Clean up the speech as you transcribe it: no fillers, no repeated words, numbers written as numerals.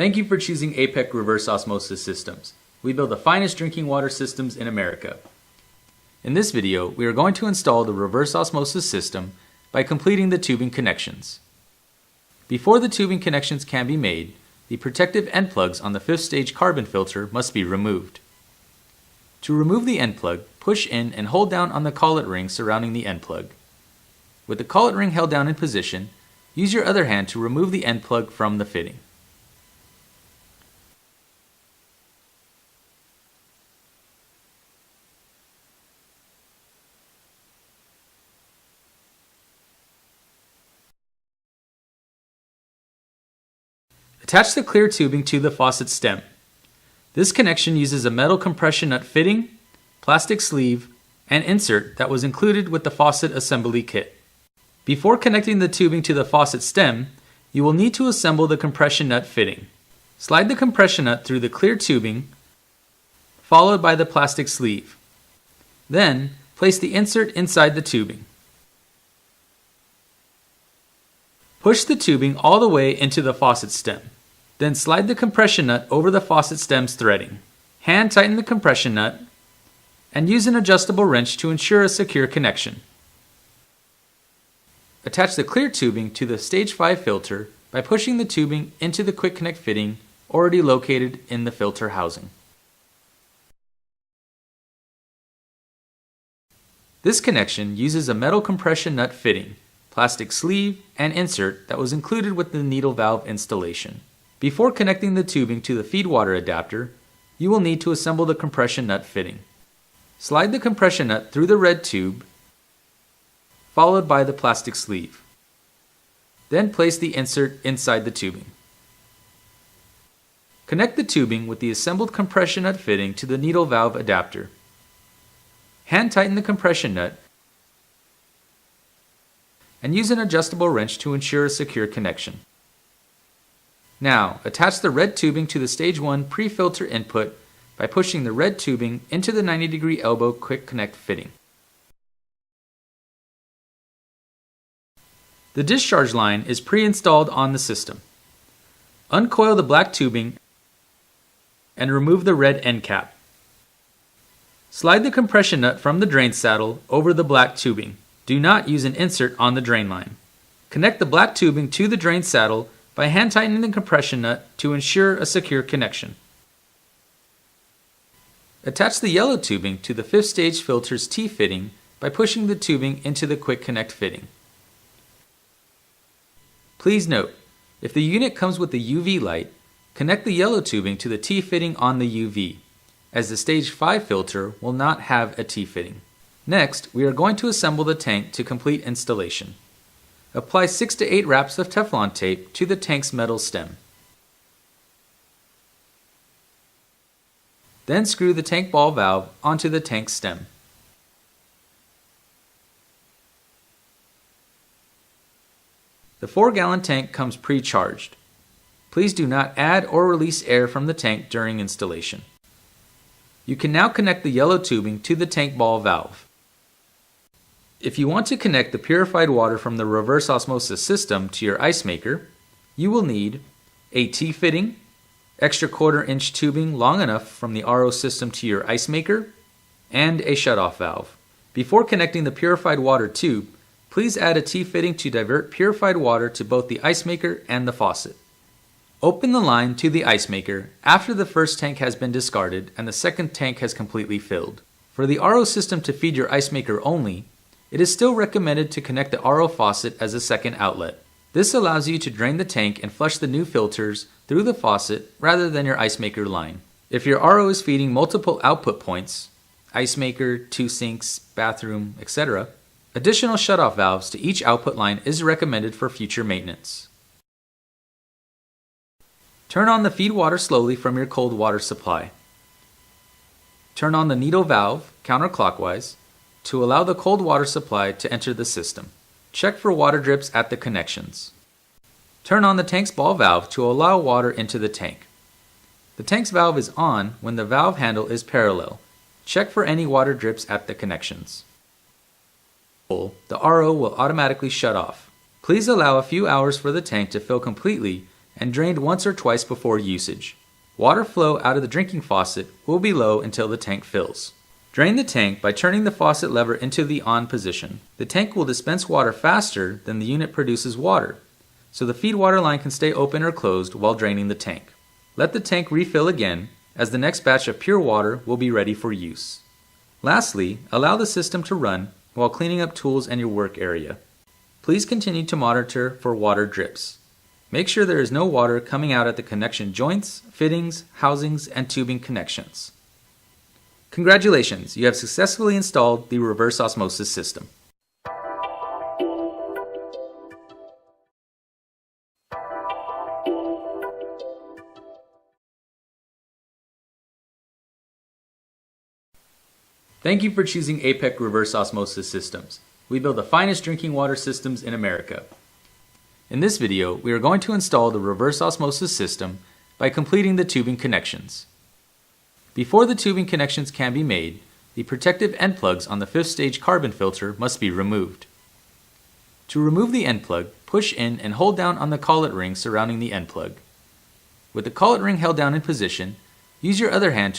Thank you for choosing APEC reverse osmosis systems. We build the finest drinking water systems in America. In this video, we are going to install the reverse osmosis system by completing the tubing connections. Before the tubing connections can be made, the protective end plugs on the 5th stage carbon filter must be removed. To remove the end plug, push in and hold down on the collet ring surrounding the end plug. With the collet ring held down in position, use your other hand to remove the end plug from the fitting. Attach the clear tubing to the faucet stem. This connection uses a metal compression nut fitting, plastic sleeve, and insert that was included with the faucet assembly kit. Before connecting the tubing to the faucet stem, you will need to assemble the compression nut fitting. Slide the compression nut through the clear tubing, followed by the plastic sleeve. Then, place the insert inside the tubing. Push the tubing all the way into the faucet stem. Then slide the compression nut over the faucet stem's threading. Hand tighten the compression nut and use an adjustable wrench to ensure a secure connection. Attach the clear tubing to the stage 5 filter by pushing the tubing into the quick connect fitting already located in the filter housing. This connection uses a metal compression nut fitting, plastic sleeve, and insert that was included with the needle valve installation. Before connecting the tubing to the feed water adapter, you will need to assemble the compression nut fitting. Slide the compression nut through the red tube, followed by the plastic sleeve. Then place the insert inside the tubing. Connect the tubing with the assembled compression nut fitting to the needle valve adapter. Hand tighten the compression nut and use an adjustable wrench to ensure a secure connection. Now, attach the red tubing to the stage 1 pre-filter input by pushing the red tubing into the 90-degree elbow quick connect fitting. The discharge line is pre-installed on the system. Uncoil the black tubing and remove the red end cap. Slide the compression nut from the drain saddle over the black tubing. Do not use an insert on the drain line. Connect the black tubing to the drain saddle by hand tightening the compression nut to ensure a secure connection. Attach the yellow tubing to the 5th stage filter's T-fitting by pushing the tubing into the quick connect fitting. Please note, if the unit comes with the UV light, connect the yellow tubing to the T-fitting on the UV, as the stage 5 filter will not have a T-fitting. Next, we are going to assemble the tank to complete installation. Apply 6 to 8 wraps of Teflon tape to the tank's metal stem. Then screw the tank ball valve onto the tank stem. The 4-gallon tank comes pre-charged. Please do not add or release air from the tank during installation. You can now connect the yellow tubing to the tank ball valve. If you want to connect the purified water from the reverse osmosis system to your ice maker, you will need a T-fitting, extra 1/4-inch tubing long enough from the RO system to your ice maker, and a shutoff valve. Before connecting the purified water tube, please add a T-fitting to divert purified water to both the ice maker and the faucet. Open the line to the ice maker after the first tank has been discarded and the second tank has completely filled. For the RO system to feed your ice maker only, it is still recommended to connect the RO faucet as a second outlet. This allows you to drain the tank and flush the new filters through the faucet rather than your ice maker line. If your RO is feeding multiple output points, ice maker, 2 sinks, bathroom, etc., additional shutoff valves to each output line is recommended for future maintenance. Turn on the feed water slowly from your cold water supply. Turn on the needle valve counterclockwise to allow the cold water supply to enter the system. Check for water drips at the connections. Turn on the tank's ball valve to allow water into the tank. The tank's valve is on when the valve handle is parallel. Check for any water drips at the connections. The RO will automatically shut off. Please allow a few hours for the tank to fill completely and drained once or twice before usage. Water flow out of the drinking faucet will be low until the tank fills. Drain the tank by turning the faucet lever into the on position. The tank will dispense water faster than the unit produces water, so the feed water line can stay open or closed while draining the tank. Let the tank refill again, as the next batch of pure water will be ready for use. Lastly, allow the system to run while cleaning up tools and your work area. Please continue to monitor for water drips. Make sure there is no water coming out at the connection joints, fittings, housings, and tubing connections. Congratulations, you have successfully installed the reverse osmosis system. Thank you for choosing APEC reverse osmosis systems. We build the finest drinking water systems in America. In this video, we are going to install the reverse osmosis system by completing the tubing connections. Before the tubing connections can be made, the protective end plugs on the 5th stage carbon filter must be removed. To remove the end plug, push in and hold down on the collet ring surrounding the end plug. With the collet ring held down in position, use your other hand to